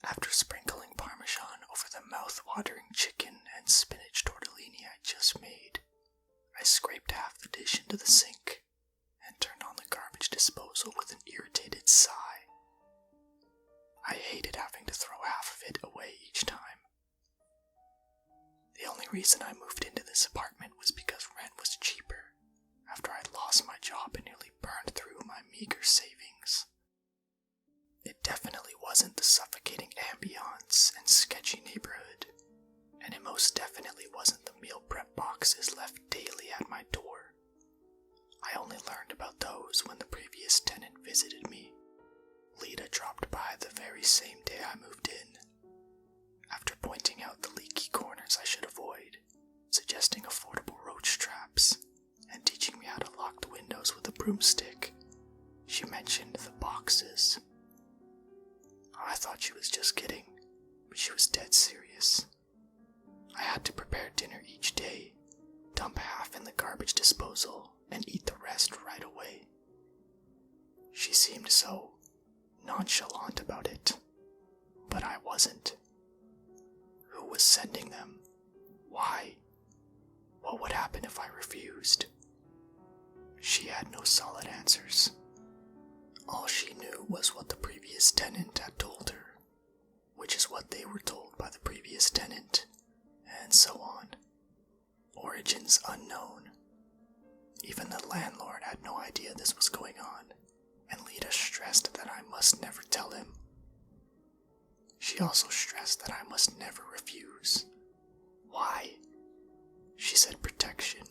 After sprinkling Parmesan over the mouth-watering chicken and spinach tortellini I just made, I scraped half the dish into the sink and turned on the garbage disposal with an irritated sigh. I hated having to throw half of it away each time. The only reason I moved into this apartment was because rent was cheaper after I'd lost my job and nearly burned through my meager savings. It definitely wasn't the suffocating ambiance and sketchy neighborhood, and it most definitely wasn't the meal prep boxes left daily at my door. I only learned about those when the previous tenant visited me. Lita dropped by the very same day I moved in. After pointing out the leaky corners I should avoid, suggesting affordable roach traps, and teaching me how to lock the windows with a broomstick, she mentioned the boxes. I thought she was just kidding, but she was dead serious. I had to prepare dinner each day, dump half in the garbage disposal, and eat the rest right away. She seemed so nonchalant about it, but I wasn't. Who was sending them? Why? What would happen if I refused? She had no solid answers. All she knew was what the previous tenant had told her, which is what they were told by the previous tenant, and so on. Origins unknown. Even the landlord had no idea this was going on, and Lita stressed that I must never tell him. She also stressed that I must never refuse. Why? She said protection,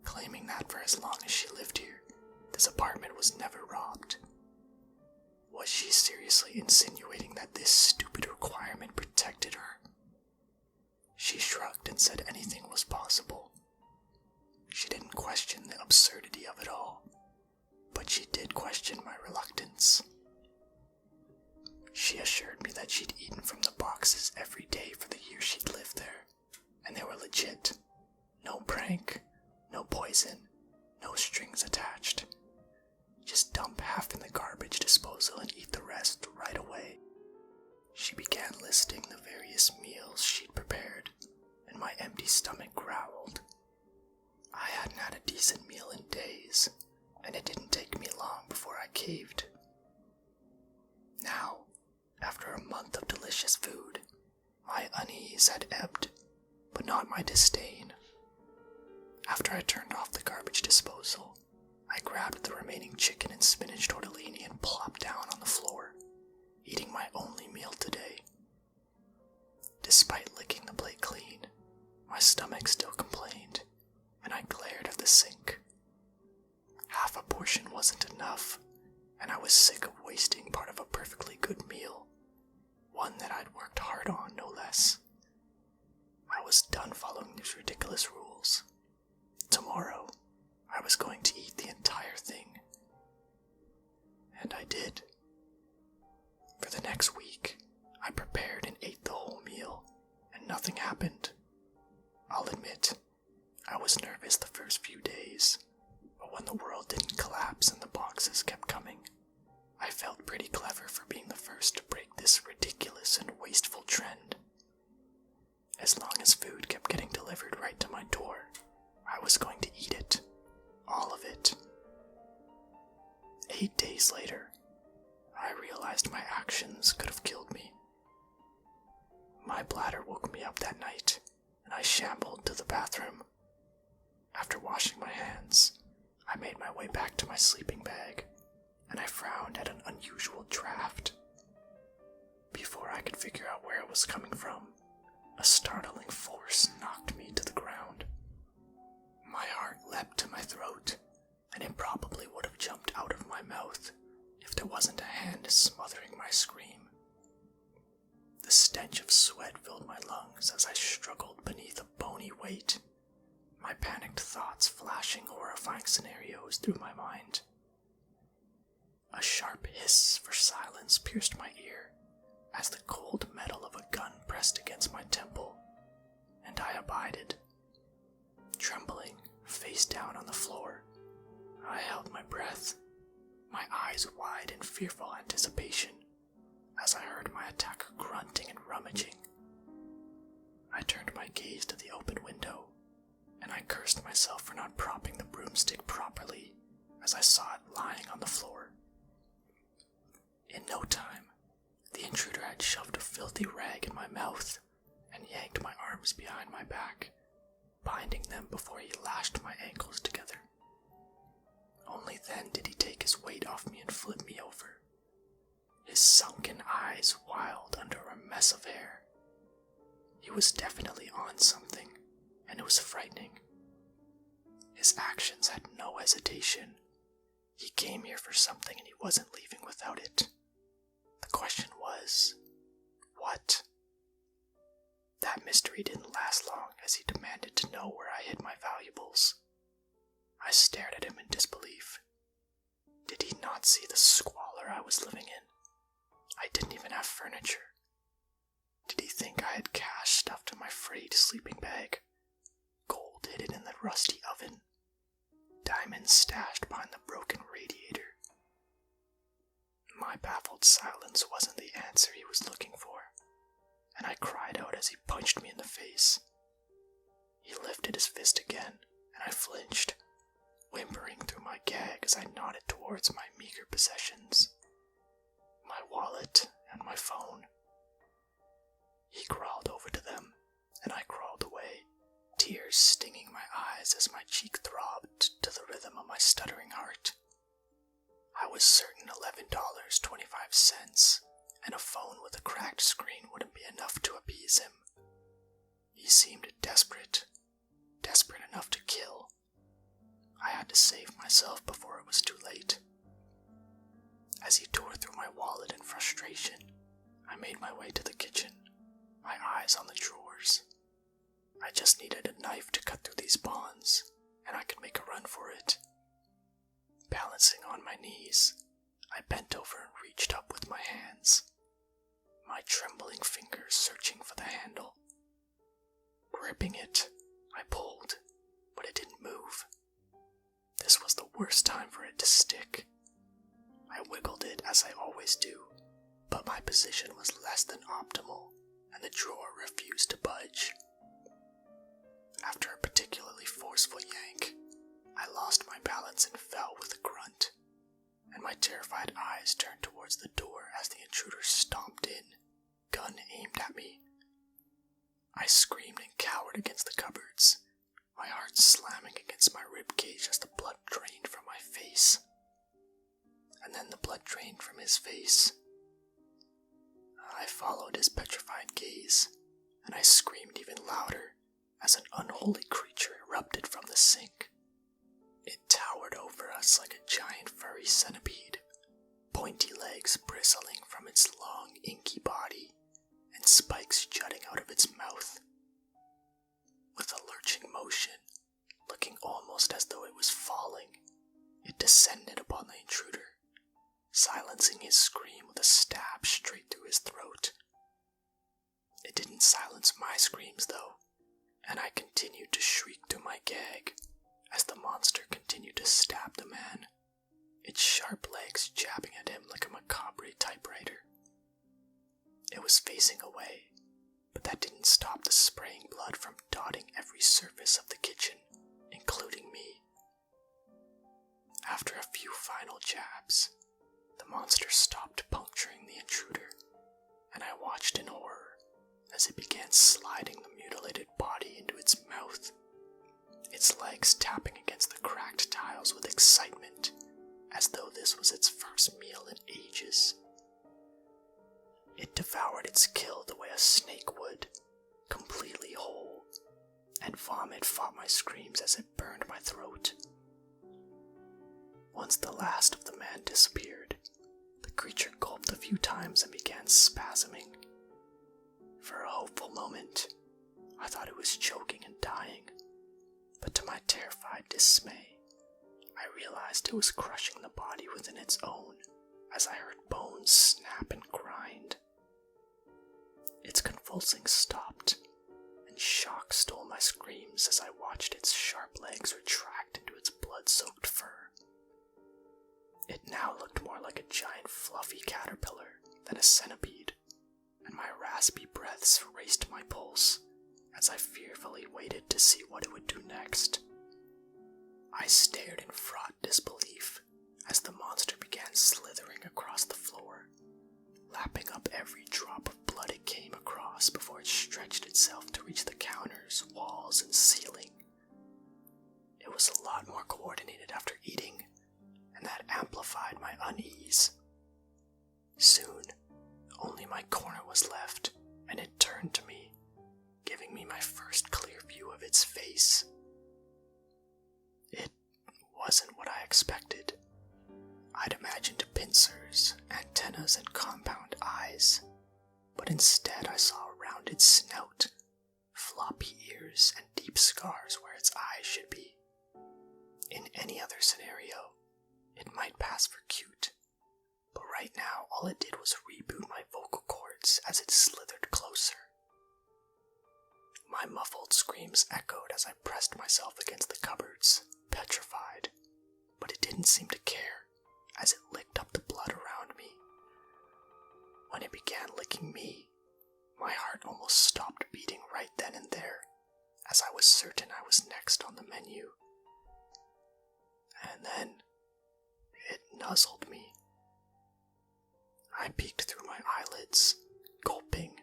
claiming that for as long as she lived here, this apartment was never robbed. Was she seriously insinuating that this stupid requirement protected her? She shrugged and said anything was possible. She didn't question the absurdity of it all, but she did question my reluctance. She assured me that she'd eaten from the boxes every day for the year she'd lived there, and they were legit. No prank, no poison, no strings attached. Just dump half in the garbage disposal and eat the rest right away. She began listing the various meals she'd prepared, and my empty stomach growled. I hadn't had a decent meal in days, and it didn't take me long before I caved. Now, after a month of delicious food, my unease had ebbed, but not my disdain. After I turned off the garbage disposal, I grabbed the remaining chicken and spinach tortellini and plopped down on the floor, eating my only meal today. Despite licking the plate clean, my stomach still complained, and I glared at the sink. Half a portion wasn't enough, and I was sick of wasting part of a perfectly good meal, one that I'd worked hard on, no less. I was done following these ridiculous rules. Tomorrow, I was going to eat the entire thing. And I did. For the next week, I prepared and ate the whole meal, and nothing happened. I'll admit, I was nervous the first few days, but when the world didn't collapse and the boxes kept coming, I felt pretty clever for being the first to break this ridiculous and wasteful trend. As long as food kept getting delivered right to my door, I was going to eat it. All of it. 8 days later, I realized my actions could have killed me. My bladder woke me up that night, and I shambled to the bathroom. After washing my hands, I made my way back to my sleeping bag, and I frowned at an unusual draft. Before I could figure out where it was coming from, a startling force knocked me to the ground. My heart leapt to my throat, and it probably would have jumped out of my mouth if there wasn't a hand smothering my scream. The stench of sweat filled my lungs as I struggled beneath a bony weight, my panicked thoughts flashing horrifying scenarios through my mind. A sharp hiss for silence pierced my ear as the cold metal of a gun pressed against my temple, and I abided. Trembling, face down on the floor, I held my breath, my eyes wide in fearful anticipation, as I heard my attacker grunting and rummaging. I turned my gaze to the open window, and I cursed myself for not propping the broomstick properly as I saw it lying on the floor. In no time, the intruder had shoved a filthy rag in my mouth and yanked my arms behind my back, binding them before he lashed my ankles together. Only then did he take his weight off me and flip me over, his sunken eyes wild under a mess of hair. He was definitely on something, and it was frightening. His actions had no hesitation. He came here for something and he wasn't leaving without it. The question was, what? That mystery didn't last long as he demanded to know where I hid my valuables. I stared at him in disbelief. Did he not see the squalor I was living in? I didn't even have furniture. Did he think I had cash stuffed in my frayed sleeping bag? Gold hidden in the rusty oven? Diamonds stashed behind the broken radiator? My baffled silence wasn't the answer he was looking for, and I cried out as he punched me in the face. He lifted his fist again, and I flinched, whimpering through my gag as I nodded towards my meager possessions. My wallet and my phone. He crawled over to them, and I crawled away, tears stinging my eyes as my cheek throbbed to the rhythm of my stuttering heart. I was certain $11.25 and a phone with a cracked screen wouldn't be enough to appease him. He seemed desperate enough to kill. I had to save myself before it was too late. As he tore through my wallet in frustration, I made my way to the kitchen, my eyes on the drawers. I just needed a knife to cut through these bonds, and I could make a run for it. Balancing on my knees, I bent over and reached up with my hands, my trembling fingers searching for the handle. Gripping it, I pulled, but it didn't move. This was the worst time for it to stick. I wiggled it as I always do, but my position was less than optimal, and the drawer refused to budge. After a particularly forceful yank, I lost my balance and fell with a grunt, and my terrified eyes turned towards the door as the intruder stomped in, gun aimed at me. I screamed and cowered against the cupboards, my heart slamming against my ribcage as the blood drained from my face. And then the blood drained from his face. I followed his petrified gaze, and I screamed even louder as an unholy creature erupted from the sink. It towered over us like a giant furry centipede, pointy legs bristling from its long, inky body, and spikes jutting out of its mouth. With a lurching motion, looking almost as though it was falling, it descended upon the intruder, silencing his scream with a stab straight through his throat. It didn't silence my screams, though, and I continued to shriek through my gag as the monster continued to stab the man, its sharp legs jabbing at him like a macabre typewriter. It was facing away, but that didn't stop the spraying blood from dotting every surface of the kitchen, including me. After a few final jabs, the monster stopped puncturing the intruder, and I watched in horror as it began sliding the mutilated body into its mouth, its legs tapping against the cracked tiles with excitement, as though this was its first meal in ages. It devoured its kill the way a snake would, completely whole, and vomit fought my screams as it burned my throat. Once the last of the man disappeared, the creature gulped a few times and began spasming. For a hopeful moment, I thought it was choking and dying, but to my terrified dismay, I realized it was crushing the body within its own as I heard bones snap and grind. Its convulsing stopped, and shock stole my screams as I watched its sharp legs retract into its blood-soaked fur. It now looked more like a giant fluffy caterpillar than a centipede, and my raspy breaths raced my pulse as I fearfully waited to see what it would do next. I stared in fraught disbelief as the monster began slithering across the floor, lapping up every drop of blood it came across before it stretched itself to reach the counters, walls, and ceiling. It was a lot more coordinated after eating, and that amplified my unease. Soon, only my corner was left, and it turned to me, giving me my first clear view of its face. It wasn't what I expected. I'd imagined pincers, antennas, and compound eyes, but instead I saw a rounded snout, floppy ears, and deep scars where its eyes should be. In any other scenario, it might pass for cute, but right now all it did was reboot my vocal cords as it slithered closer. My muffled screams echoed as I pressed myself against the cupboards, petrified, but it didn't seem to care as it licked up the blood around me. When it began licking me, my heart almost stopped beating right then and there, as I was certain I was next on the menu. And then, it nuzzled me. I peeked through my eyelids, gulping,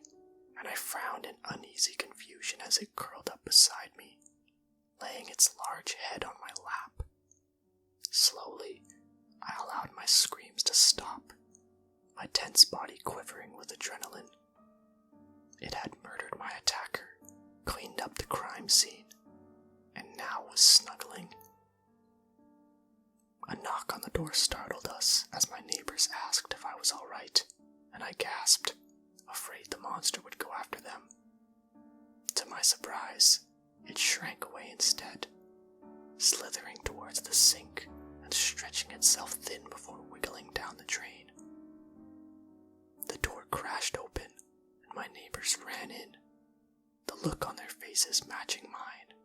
and I frowned in uneasy confusion as it curled up beside me, laying its large head on my lap. Slowly, I allowed my screams to stop, my tense body quivering with adrenaline. It had murdered my attacker, cleaned up the crime scene, and now was snuggling. A knock on the door startled us as my neighbors asked if I was all right, and I gasped, afraid the monster would go after them. To my surprise, it shrank away instead, slithering towards the sink and stretching itself thin before wiggling down the drain. The door crashed open, and my neighbors ran in, the look on their faces matching mine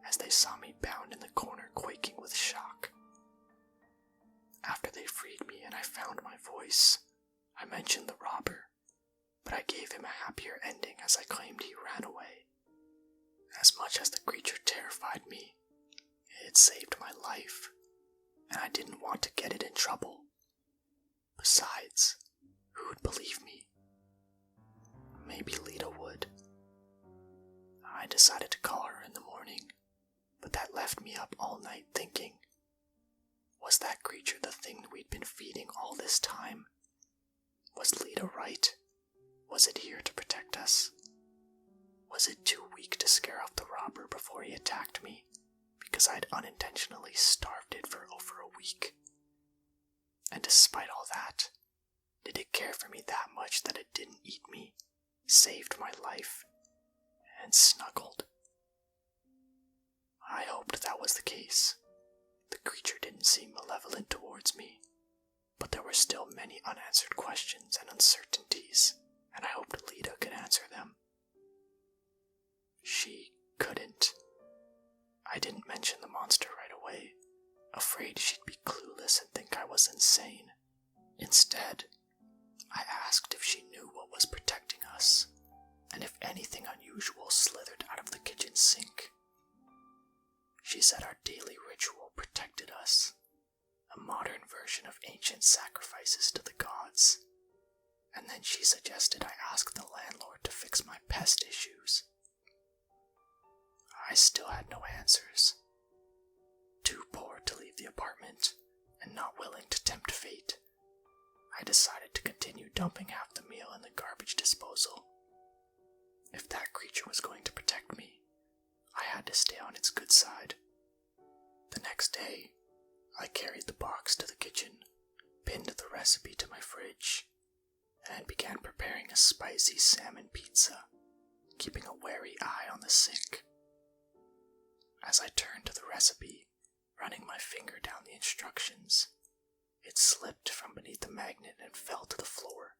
as they saw me bound in the corner quaking with shock. After they freed me and I found my voice, I mentioned the robber, but I gave him a happier ending as I claimed he ran away. As much as the creature terrified me, it saved my life, and I didn't want to get it in trouble. Besides, who would believe me? Maybe Lita would. I decided to call her in the morning, but that left me up all night thinking, was that creature the thing we'd been feeding all this time? Was Lita right? Was it here to protect us? Was it too weak to scare off the robber before he attacked me, because I'd unintentionally starved it for over a week? And despite all that, did it care for me that much that it didn't eat me, saved my life, and snuggled? I hoped that was the case. The creature didn't seem malevolent towards me, but there were still many unanswered questions and uncertainties, and I hoped Lita could answer them. She couldn't. I didn't mention the monster right away, afraid she'd be clueless and think I was insane. Instead, I asked if she knew what was protecting us, and if anything unusual slithered out of the kitchen sink. She said our daily ritual protected us, a modern version of ancient sacrifices to the gods, and then she suggested I ask the landlord to fix my pest issues. I still had no answers. Too poor to leave the apartment, and not willing to tempt fate, I decided to continue dumping half the meal in the garbage disposal. If that creature was going to protect me, I had to stay on its good side. The next day, I carried the box to the kitchen, pinned the recipe to my fridge, and began preparing a spicy salmon pizza, keeping a wary eye on the sink. As I turned to the recipe, running my finger down the instructions, it slipped from beneath the magnet and fell to the floor.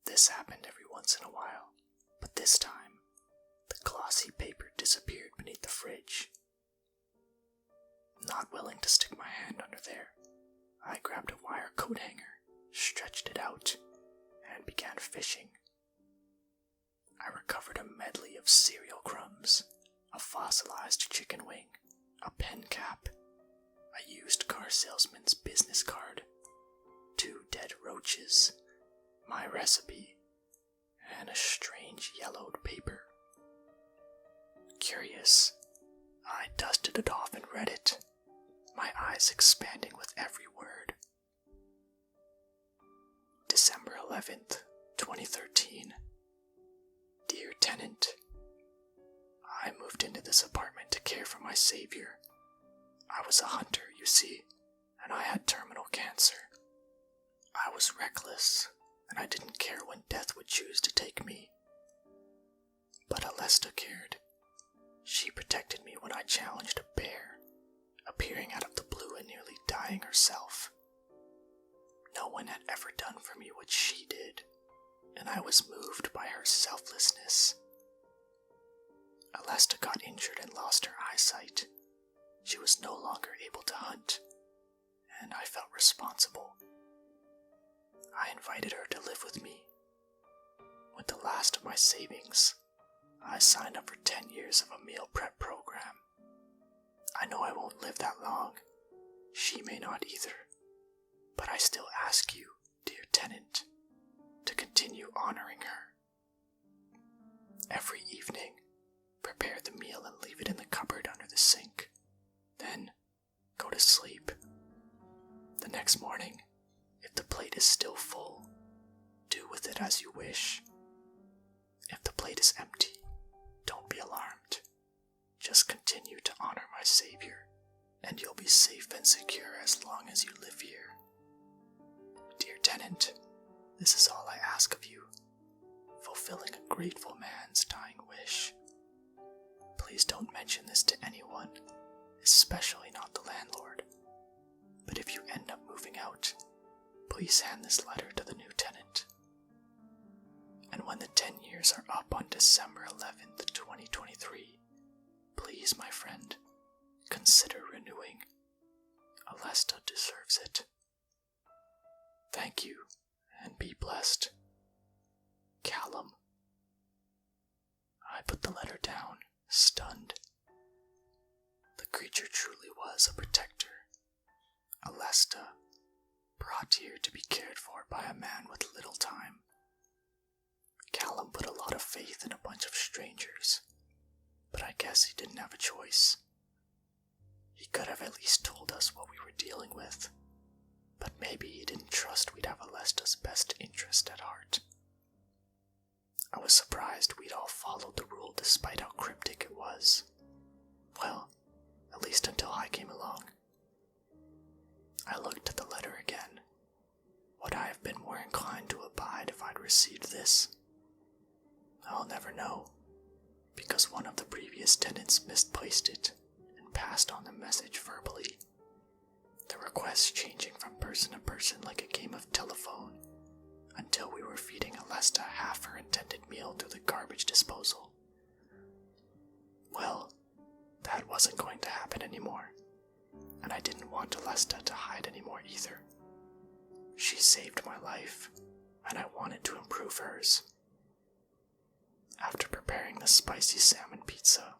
This happened every once in a while, but this time, the glossy paper disappeared beneath the fridge. Not willing to stick my hand under there, I grabbed a wire coat hanger, stretched it out, and began fishing. I recovered a medley of cereal crumbs, a fossilized chicken wing, a pen cap, a used car salesman's business card, 2 dead roaches, my recipe, and a strange yellowed paper. Curious, I dusted it off and read it, my eyes expanding with every word. December 11th, 2013. Dear Tenant, I moved into this apartment to care for my savior. I was a hunter, you see, and I had terminal cancer. I was reckless, and I didn't care when death would choose to take me. But Alesta cared. She protected me when I challenged a bear, appearing out of the blue and nearly dying herself. No one had ever done for me what she did, and I was moved by her selflessness. Alesta got injured and lost her eyesight. She was no longer able to hunt, and I felt responsible. I invited her to live with me. With the last of my savings, I signed up for 10 years of a meal prep program. I know I won't live that long. She may not either. But I still ask you, dear tenant, to continue honoring her. Every evening, prepare the meal and leave it in the cupboard under the sink. Then, go to sleep. The next morning, if the plate is still full, do with it as you wish. If the plate is empty, don't be alarmed. Just continue to honor my savior, and you'll be safe and secure as long as you live here. Dear tenant, this is all I ask of you, fulfilling a grateful man's dying wish. Please don't mention this to anyone, especially not the landlord. But if you end up moving out, please hand this letter to the new tenant. And when the 10 years are up on December 11th, 2023, please, my friend, consider renewing. Alesta deserves it. Thank you, and be blessed. Callum. I put the letter down, stunned. The creature truly was a protector. Alesta, brought here to be cared for by a man with little time. Callum put a lot of faith in a bunch of strangers, but I guess he didn't have a choice. He could have at least told us what we were dealing with, but maybe he didn't trust we'd have Alesta's best interest at heart. I was surprised we'd all followed the rule despite how cryptic it was. Well, at least until I came along. I looked at the letter again. Would I have been more inclined to abide if I'd received this? I'll never know, because one of the previous tenants misplaced it and passed on the message verbally. The request changing from person to person like a game of telephone, until we were feeding Alesta half her intended meal through the garbage disposal. Well, that wasn't going to happen anymore, and I didn't want Alesta to hide anymore either. She saved my life, and I wanted to improve hers. After preparing the spicy salmon pizza,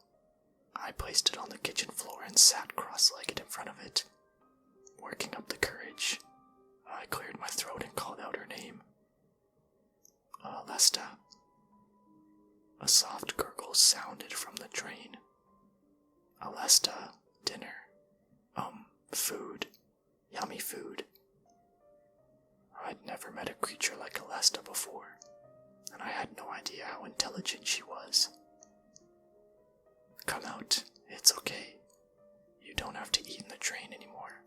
I placed it on the kitchen floor and sat cross-legged in front of it. Working up the courage, I cleared my throat and called out her name. Alesta. A soft gurgle sounded from the drain. Alesta, dinner. Food. Yummy food. I'd never met a creature like Alesta before, and I had no idea how intelligent she was. Come out, it's okay. You don't have to eat in the drain anymore.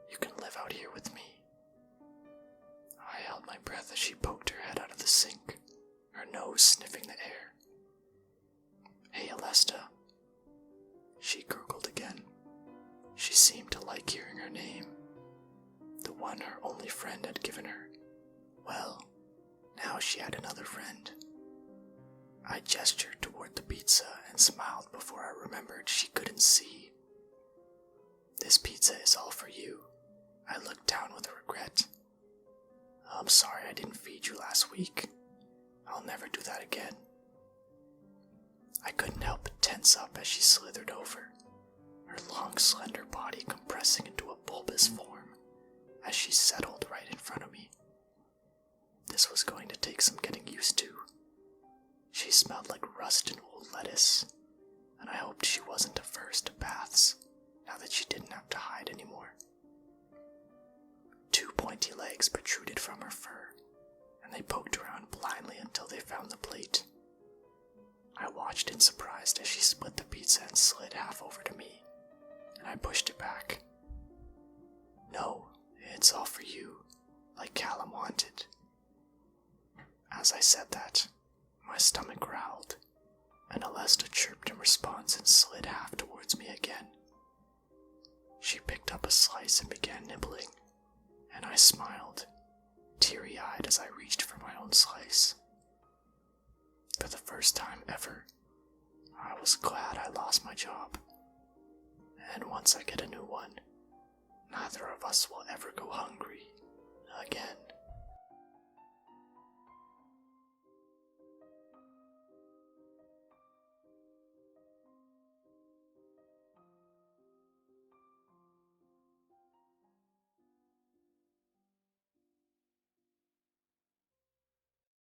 You can live out here with me. I held my breath as she poked her head out of the sink, her nose sniffing the air. Hey, Alesta. She gurgled again. She seemed to like hearing her name, the one her only friend had given her. Well, now she had another friend. I gestured toward the pizza and smiled before I remembered she couldn't see. This pizza is all for you. I looked down with regret. I'm sorry I didn't feed you last week. I'll never do that again. I couldn't help but tense up as she slithered over, her long, slender body compressing into a bulbous form as she settled right in front of me. This was going to take some getting used to. She smelled like rust and old lettuce, and I hoped she wasn't averse to baths now that she didn't have to hide anymore. 2 pointy legs protruded from her fur, and they poked around blindly until they found the plate. I watched in surprise as she split the pizza and slid half over to me, and I pushed it back. No, it's all for you, like Callum wanted. As I said that, my stomach growled, and Alesta chirped in response and slid half towards me again. She picked up a slice and began nibbling, and I smiled, teary-eyed as I reached for my own slice. For the first time ever, I was glad I lost my job, and once I get a new one, neither of us will ever go hungry again.